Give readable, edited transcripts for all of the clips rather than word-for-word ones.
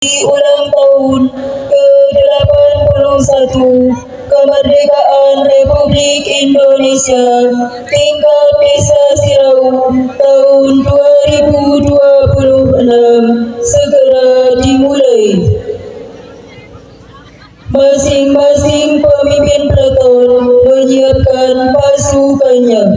ulang tahun ke-81 kemerdekaan Republik Indonesia tingkat Desa Sirau tahun 2026 segera dimulai. Masing-masing pemimpin peleton menyiapkan pasukannya.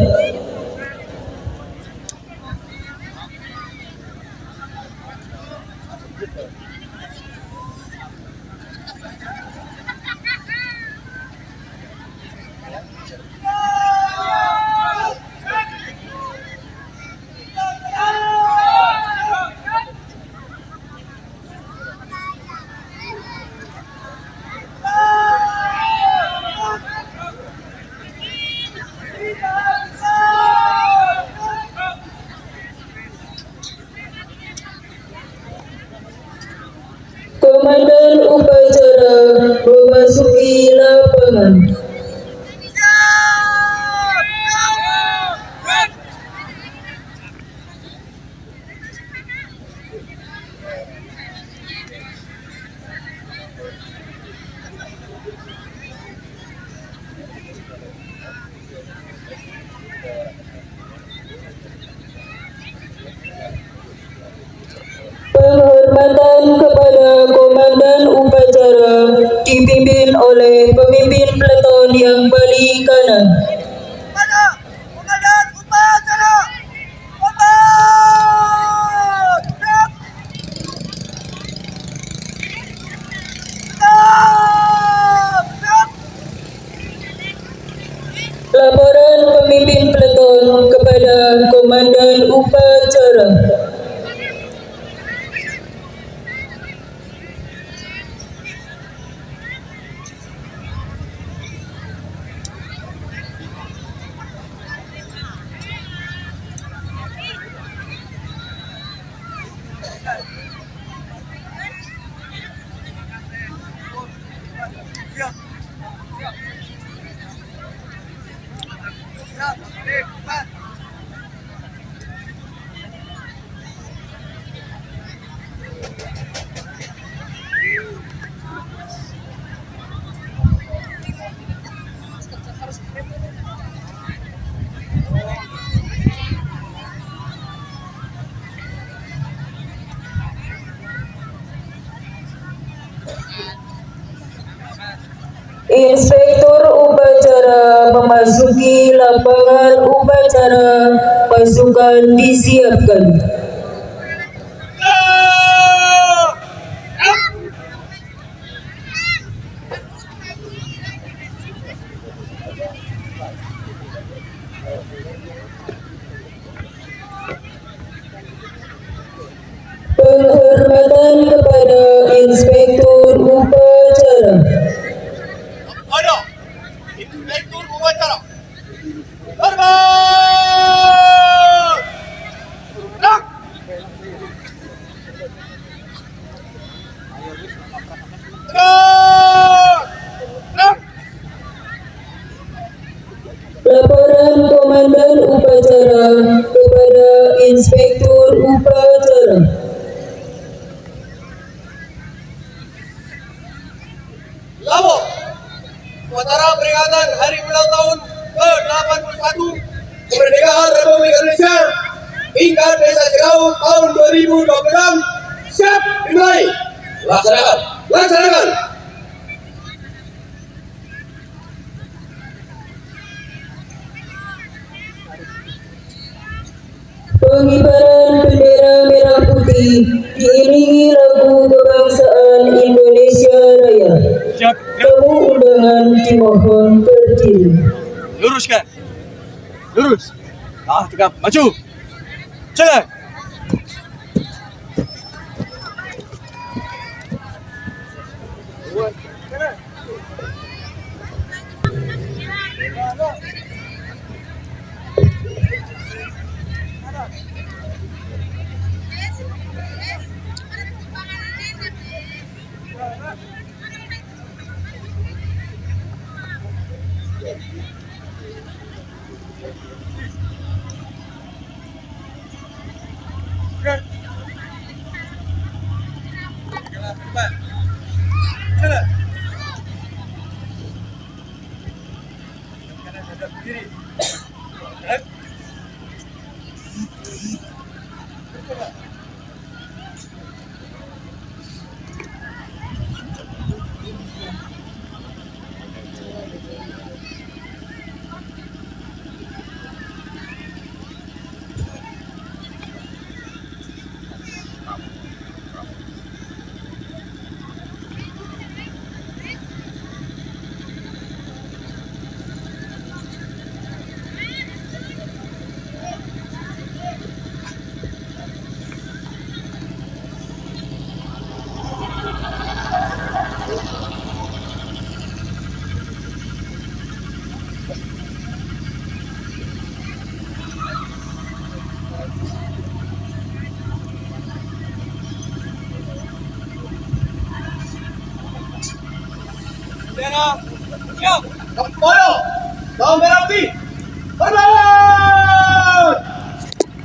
Komandan upacara memasuki lapangan. Penghormatan kepada komandan upacara dipimpin oleh pemimpin peleton yang paling kanan. Komandan upacara, Laporan pemimpin peleton kepada komandan upacara. Inspektur upacara memasuki lapangan upacara. Pasukan disiapkan. Penghormatan kepada Inspektur upacara. Inspektur upacara. Hormat! Nak! Nak! Laporan komandan upacara kepada Inspektur upacara. Lapor. Upacara peringatan Hari Ulang Tahun ke-81 Kemerdekaan Republik Indonesia tingkat Desa Sirau tahun 2026 siap dimulai. Laksanakan. Laksanakan. Pengibaran bendera merah putih diiringi lagu kebangsaan Indonesia Raya. Tamu undangan dimohon berdiri. Luruskan. Lurus. Tegap. Maju. Jalan. Cepat. Jalan. Kanan hadap kiri. Gerak. Bendera siap. Kapoldo. Tahun merah putih. Berlawan.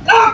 Gerak.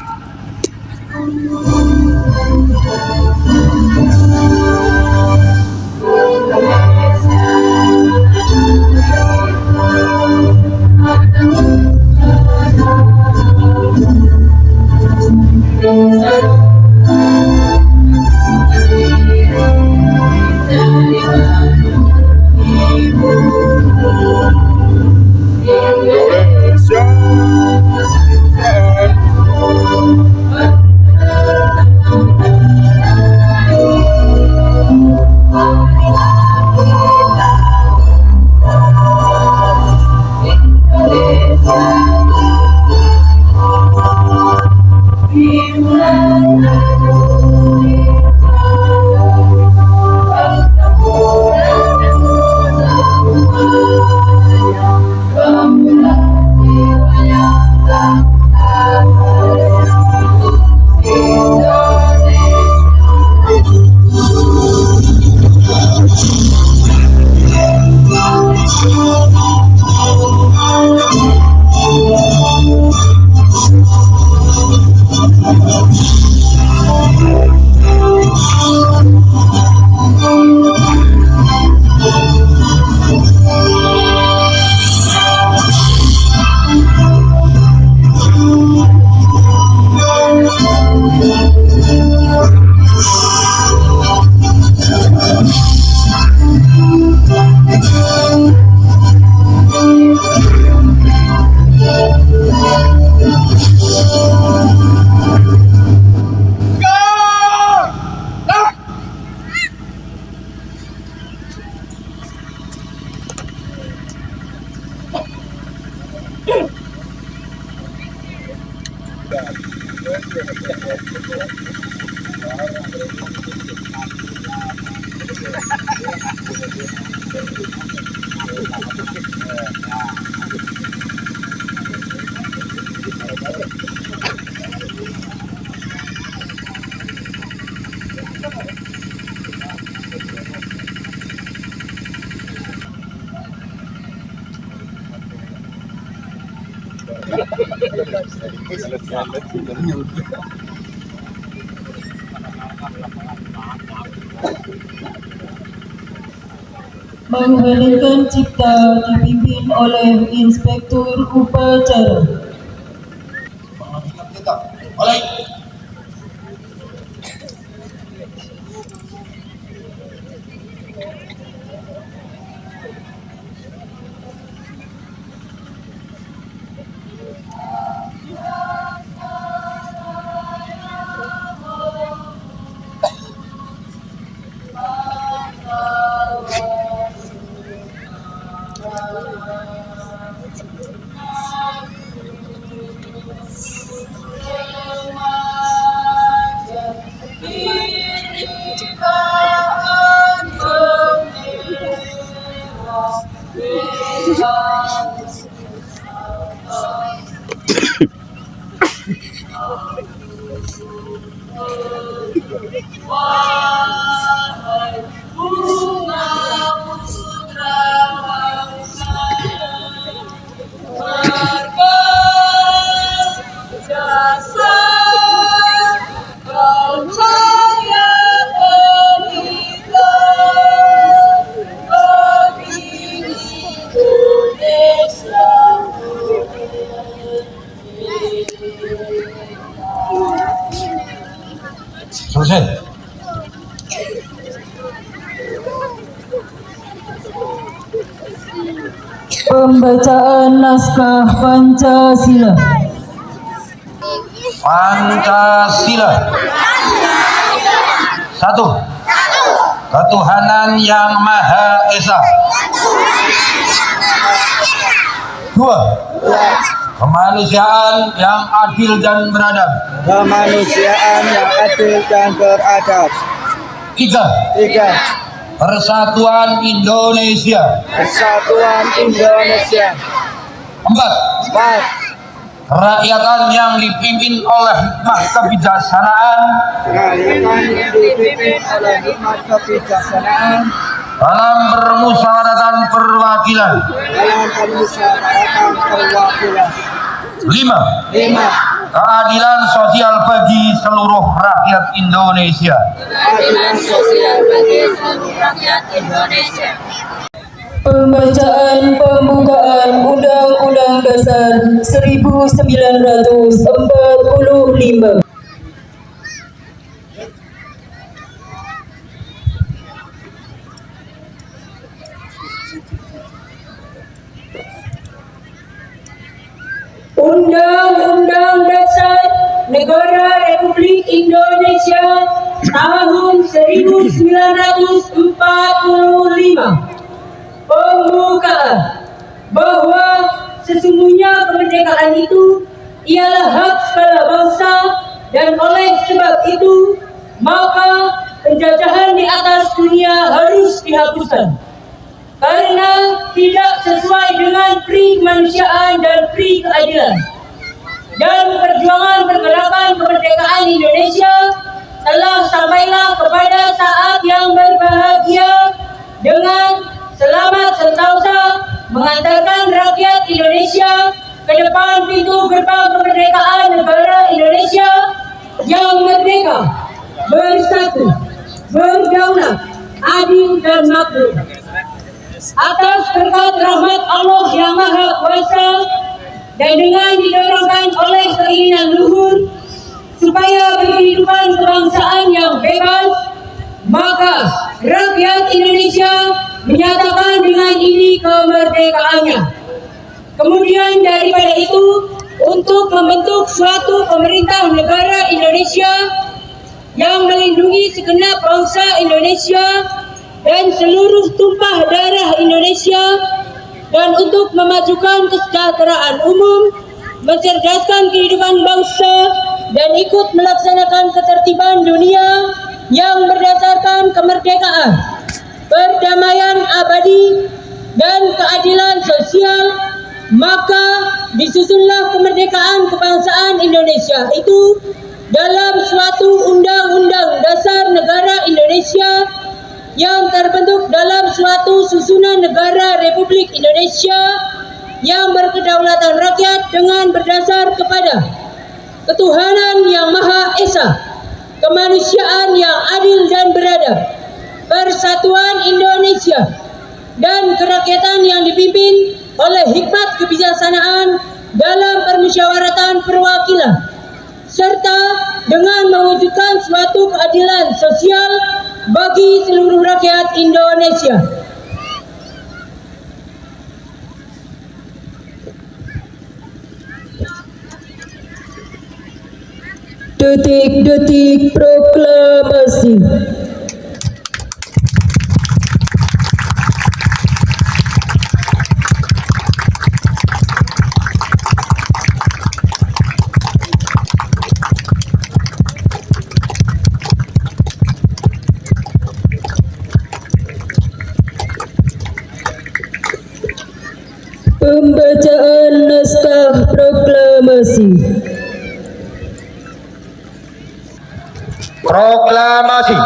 Mengheningkan cipta dipimpin oleh Inspektur Upacara. Mulai. Pembacaan naskah Pancasila. Pancasila. Satu. Ketuhanan yang Maha Esa. Dua. Kemanusiaan yang adil dan beradab. Kemanusiaan yang adil dan beradab. Tiga. Persatuan Indonesia. Persatuan Indonesia. Empat. Kerakyatan yang dipimpin oleh hikmah kebijaksanaan Kerakyatan yang dipimpin oleh hikmat kebijaksanaan dalam permusyawaratan perwakilan. dalam permusyawaratan perwakilan. Lima. 5. Keadilan sosial bagi seluruh rakyat Indonesia. Keadilan sosial bagi seluruh rakyat Indonesia. Pembacaan pembukaan Undang-Undang Dasar 1945. Undang-Undang Dasar Negara Republik Indonesia tahun 1945. Pembukaan bahwa sesungguhnya kemerdekaan itu ialah hak segala bangsa dan oleh sebab itu maka penjajahan di atas dunia harus dihapuskan karena tidak sesuai dengan pri kemanusiaan dan pri keadilan. Dan perjuangan pergerakan kemerdekaan Indonesia telah sampailah kepada saat yang berbahagia dengan selamat sentosa mengantarkan rakyat Indonesia ke depan pintu gerbang kemerdekaan negara Indonesia yang merdeka, bersatu, berdaulat, adil dan makmur. Atas berkat rahmat Allah yang Maha Kuasa dan dengan didorongkan oleh keinginan luhur supaya berkehidupan kebangsaan yang bebas, maka rakyat Indonesia menyatakan dengan ini kemerdekaannya. Kemudian daripada itu, untuk membentuk suatu pemerintah negara Indonesia yang melindungi segenap bangsa Indonesia dan seluruh tumpah darah Indonesia, dan untuk memajukan kesejahteraan umum, mencerdaskan kehidupan bangsa, dan ikut melaksanakan ketertiban dunia yang berdasarkan kemerdekaan, perdamaian abadi, dan keadilan sosial, maka disusunlah kemerdekaan kebangsaan Indonesia itu dalam suatu Undang-Undang Dasar Negara Indonesia yang terbentuk dalam suatu susunan negara Republik Indonesia yang berkedaulatan rakyat dengan berdasar kepada ketuhanan yang Maha Esa, kemanusiaan yang adil dan beradab, persatuan Indonesia, dan kerakyatan yang dipimpin oleh hikmat kebijaksanaan dalam permusyawaratan perwakilan, serta dengan mewujudkan suatu keadilan sosial bagi seluruh rakyat Indonesia. Detik-detik proklamasi. Pembacaan naskah proklamasi. Proklamasi.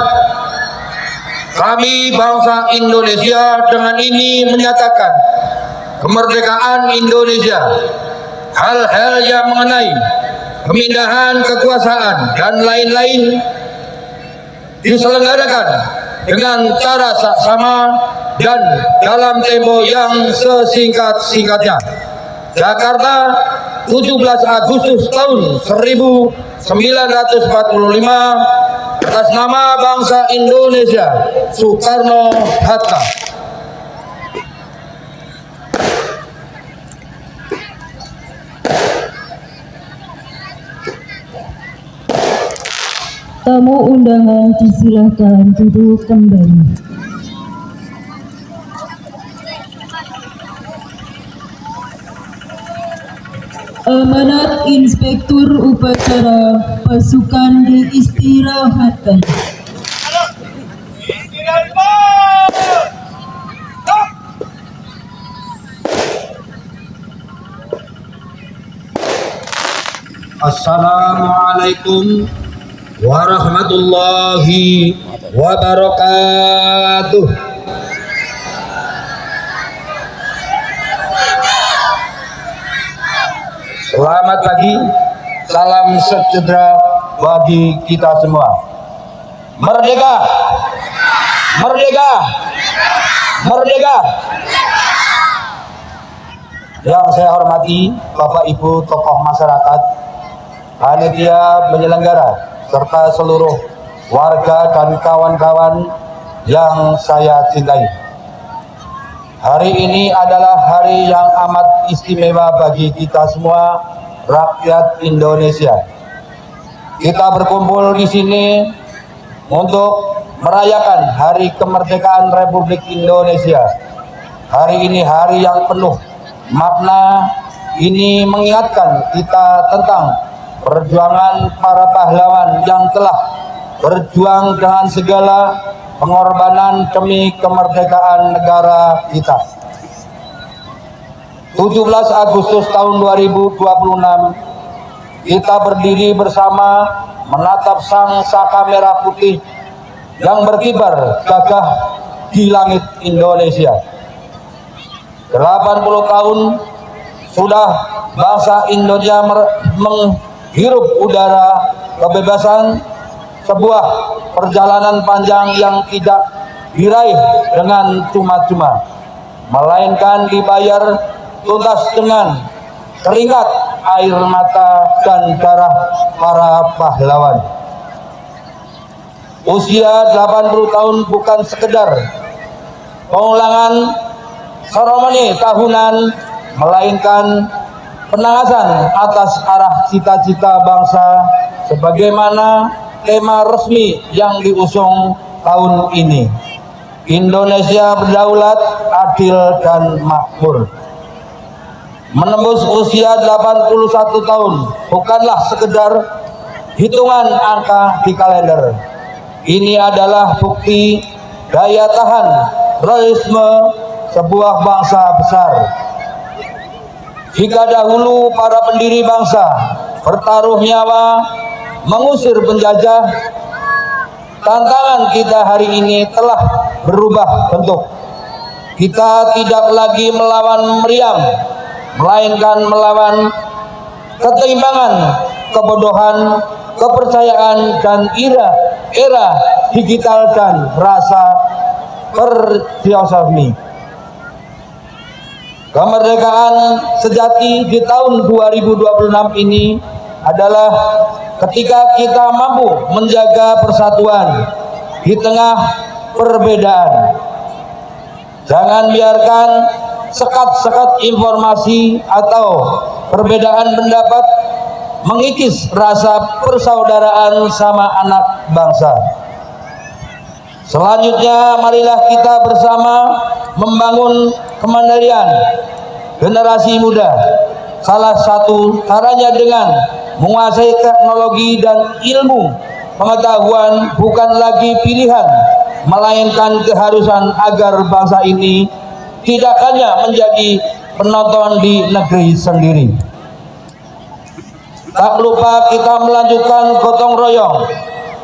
Kami bangsa Indonesia dengan ini menyatakan kemerdekaan Indonesia. Hal-hal yang mengenai pemindahan kekuasaan dan lain-lain diselenggarakan dengan cara saksama dan dalam tempo yang sesingkat-singkatnya. Jakarta, 17 Agustus tahun 1945, atas nama bangsa Indonesia, Soekarno-Hatta. Tamu undangan disilahkan duduk kembali. Amanat Inspektur Upacara pasukan diistirahatkan. Istirahat. Assalamualaikum warahmatullahi wabarakatuh. Selamat pagi, salam sejahtera bagi kita semua. Merdeka! Merdeka! Merdeka! Yang saya hormati Bapak Ibu tokoh masyarakat, panitia penyelenggara, serta seluruh warga dan kawan-kawan yang saya cintai. Hari ini adalah hari yang amat istimewa bagi kita semua, rakyat Indonesia. Kita berkumpul di sini untuk merayakan Hari Kemerdekaan Republik Indonesia. Hari ini hari yang penuh makna. Ini mengingatkan kita tentang perjuangan para pahlawan yang telah berjuang dengan segala pengorbanan demi kemerdekaan negara kita. 17 Agustus tahun 2026 kita berdiri bersama menatap sang saka merah putih yang berkibar gagah di langit Indonesia. 80 tahun sudah bangsa Indonesia menghirup udara kebebasan, sebuah perjalanan panjang yang tidak diraih dengan cuma-cuma, melainkan dibayar tuntas dengan keringat, air mata, dan darah para pahlawan. Usia 80 tahun bukan sekedar pengulangan seremoni tahunan, melainkan penangasan atas arah cita-cita bangsa sebagaimana tema resmi yang diusung tahun ini. Indonesia berdaulat, adil, dan makmur. Menembus usia 81 tahun bukanlah sekedar hitungan angka di kalender. Ini adalah bukti daya tahan heroisme sebuah bangsa besar. Jika dahulu para pendiri bangsa bertaruh nyawa mengusir penjajah, tantangan kita hari ini telah berubah bentuk. Kita tidak lagi melawan meriam, melainkan melawan keseimbangan, kebodohan, kepercayaan, dan era digital dan rasa berfilosofi. Kemerdekaan sejati di tahun 2026 ini adalah ketika kita mampu menjaga persatuan di tengah perbedaan. Jangan biarkan sekat-sekat informasi atau perbedaan pendapat mengikis rasa persaudaraan sama anak bangsa. Selanjutnya, marilah kita bersama membangun kemandirian generasi muda. Salah satu caranya dengan menguasai teknologi dan ilmu pengetahuan bukan lagi pilihan, melainkan keharusan agar bangsa ini tidak hanya menjadi penonton di negeri sendiri. Tak lupa kita melanjutkan gotong royong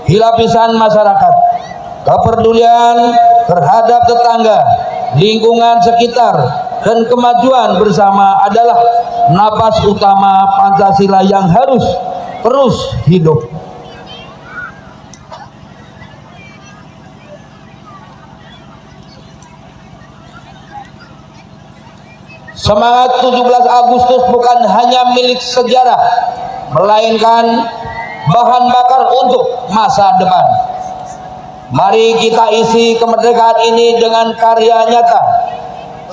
di lapisan masyarakat. Kepedulian terhadap tetangga, lingkungan sekitar, dan kemajuan bersama adalah napas utama Pancasila yang harus terus hidup. Semangat 17 Agustus bukan hanya milik sejarah, melainkan bahan bakar untuk masa depan. Mari kita isi kemerdekaan ini dengan karya nyata,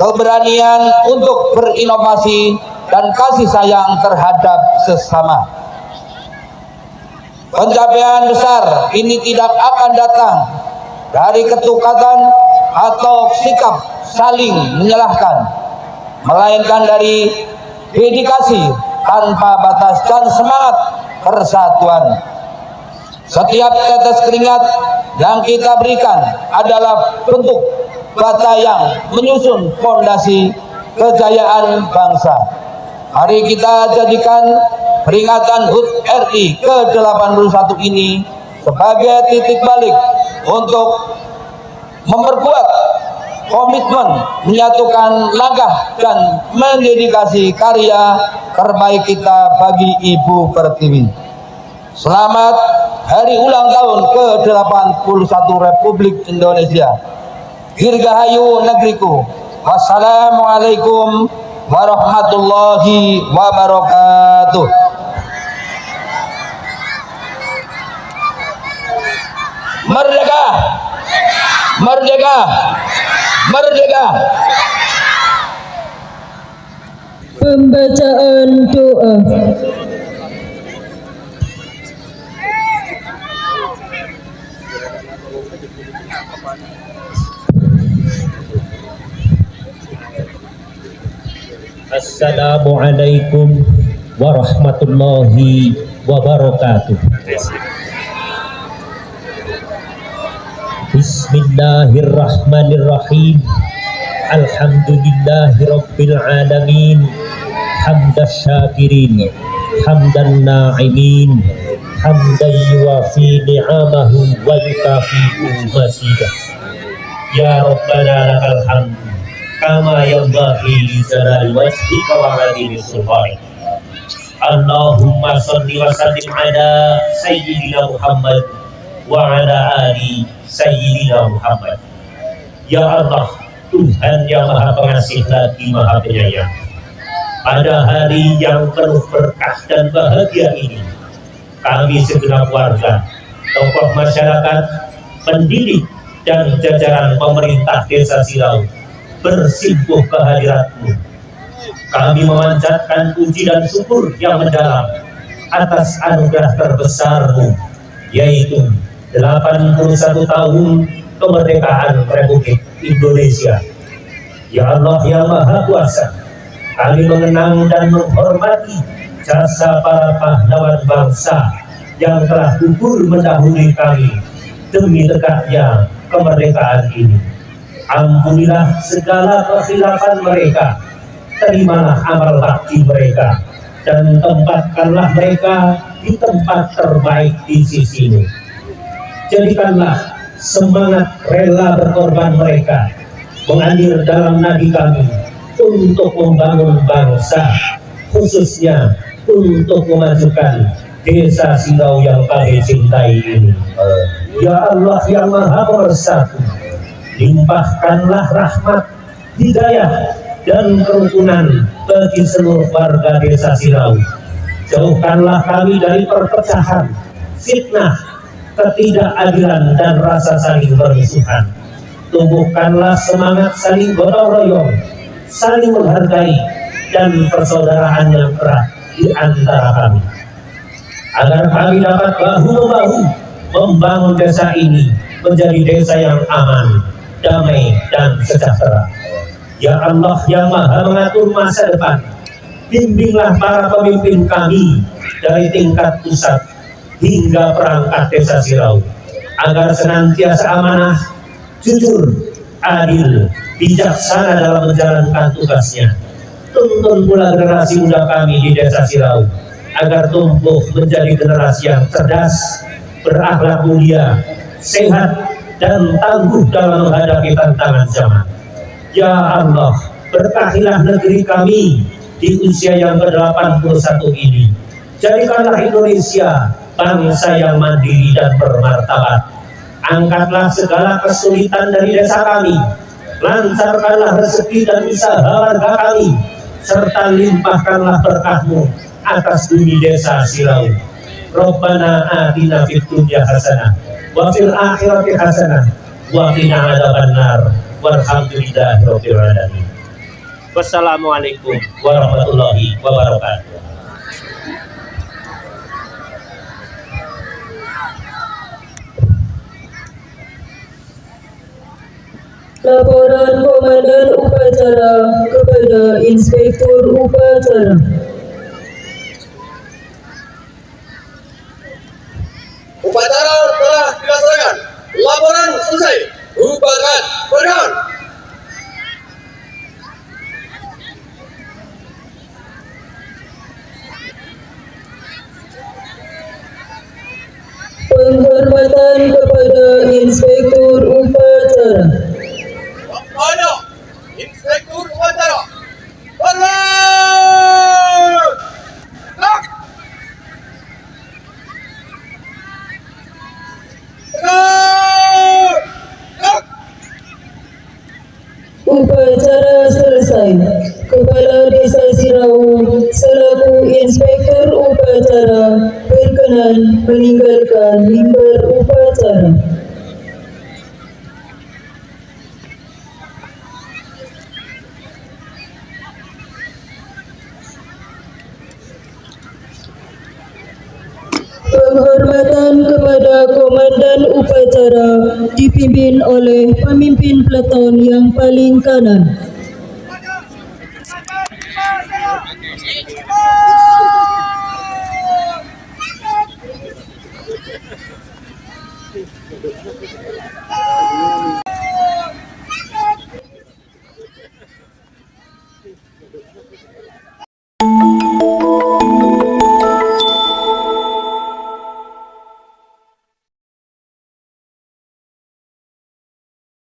keberanian untuk berinovasi, dan kasih sayang terhadap sesama. Pencapaian besar ini tidak akan datang dari ketukatan atau sikap saling menyalahkan, melainkan dari dedikasi tanpa batas dan semangat persatuan. Setiap tetes keringat yang kita berikan adalah bentuk bata yang menyusun fondasi kejayaan bangsa. Mari kita jadikan peringatan HUT RI ke-81 ini sebagai titik balik untuk memperkuat komitmen menyatukan langkah dan mendedikasi karya terbaik kita bagi Ibu Pertiwi. Selamat Hari Ulang Tahun ke-81 Republik Indonesia. Dirgahayu negeriku. Wassalamualaikum warahmatullahi wabarakatuh. Merdeka! Merdeka! Merdeka! Pembacaan doa. Assalamualaikum warahmatullahi wabarakatuh. Bismillahirrahmanirrahim. Alhamdulillahirabbil alamin. Hamdas syakirin, hamdan na'imin, hamdan yuwafi ni'amahu wa yukafi'u mazidah. Ya Rabbana lakal hamd kama yanbaghi li jalali wajhika wa 'azimi sultanik. Allahumma shalli wa sallim ala sayyidina Muhammad wa ala ali sayyidina Muhammad. Ya Allah, Tuhan yang Maha Pengasih lagi Maha Penyayang, pada hari yang penuh berkah dan bahagia ini, kami segenap warga, tokoh masyarakat, pendidik, dan jajaran pemerintah Desa Sirau bersimpuh kehadirat-Mu. Kami memanjatkan puji dan syukur yang mendalam atas anugerah terbesar-Mu, yaitu 81 tahun kemerdekaan Republik Indonesia. Ya Allah yang Maha Kuasa, kami mengenang dan menghormati jasa para pahlawan bangsa yang telah gugur mendahului kami demi tegaknya kemerdekaan ini. Ampunilah segala kekhilafan mereka, terimalah amal bakti mereka, dan tempatkanlah mereka di tempat terbaik di sisi-Mu. Jadikanlah semangat rela berkorban mereka mengalir dalam nadi kami untuk membangun bangsa, khususnya untuk memajukan Desa Sirau yang kami cintai ini. Ya Allah yang Maha Pemersatu, limpahkanlah rahmat, hidayah, dan kerukunan bagi seluruh warga Desa Sirau. Jauhkanlah kami dari perpecahan, fitnah, ketidakadilan, dan rasa saling bermusuhan. Tumbuhkanlah semangat saling gotong royong, saling menghargai, dan persaudaraan yang erat di antara kami, agar kami dapat bahu-membahu membangun desa ini menjadi desa yang aman, damai, dan sejahtera. Ya Allah yang Maha mengatur masa depan, bimbinglah para pemimpin kami dari tingkat pusat hingga perangkat Desa Sirau, agar senantiasa amanah, jujur, adil, bijaksana dalam menjalankan tugasnya. Tuntun pula generasi muda kami di Desa Sirau agar tumbuh menjadi generasi yang cerdas, berakhlak mulia, sehat, dan tangguh dalam menghadapi tantangan zaman. Ya Allah, berkahilah negeri kami di usia yang ke-81 ini. Jadikanlah Indonesia bangsa yang mandiri dan bermartabat. Angkatlah segala kesulitan dari desa kami, lancarkanlah rezeki dan usaha warga kami, serta limpahkanlah berkah-Mu atas bumi Desa Sirau. Rabbana atina fid dunya hasanah wa fil akhirati hasanah wa qina adzabannar. Walhamdulillahirabbil alamin. Wassalamualaikum warahmatullahi wabarakatuh. Laporan Komandan Upacara kepada Inspektur Upacara. Upacara telah dilaksanakan. Laporan selesai. Bubarkan. Berdoa. Penghormatan kepada Inspektur Upacara. Kepada Inspektur Upacara. Berdoa. Gerak. Gerak. Gerak. Upacara selesai. Kepala Desa Sirau selaku Inspektur Upacara berkenan meninggalkan mimbar upacara. Penghormatan kepada Komandan Upacara dipimpin oleh pemimpin peleton yang paling kanan. Gerak.